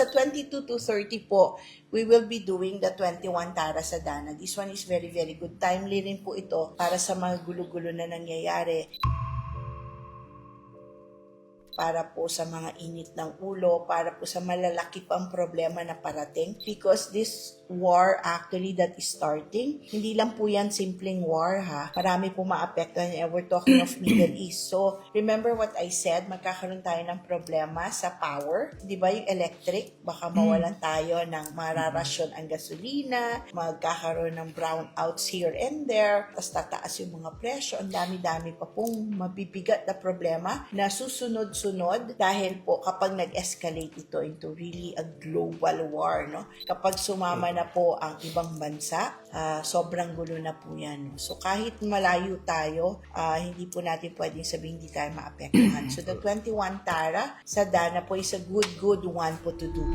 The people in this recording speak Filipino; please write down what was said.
sa 22 to 30 po, we will be doing the 21 Tara Sadhana. This one is very, very good. Timely rin po ito para sa mga gulo-gulo na nangyayari. Para po sa mga init ng ulo, para po sa malalaki pang problema na parating. Because this war actually that is starting, hindi lang po yan simpleng war ha. Marami po maapektuhan. We're talking of Middle East. So, remember what I said, magkakaroon tayo ng problema sa power. Di ba yung electric? Baka mawalan tayo ng mararasyon ang gasolina, magkakaroon ng brownouts here and there, tapos tataas yung mga presyo. Ang dami-dami pa pong mabibigat na problema na susunod-sunod dahil po kapag nag-escalate ito into really a global war, no? Kapag sumama na po ang ibang bansa, sobrang gulo na po yan. No? So kahit malayo tayo, hindi po natin pwedeng sabihin hindi tayo maapektuhan. So the 21 Tara Sadhana po is a good one po to do.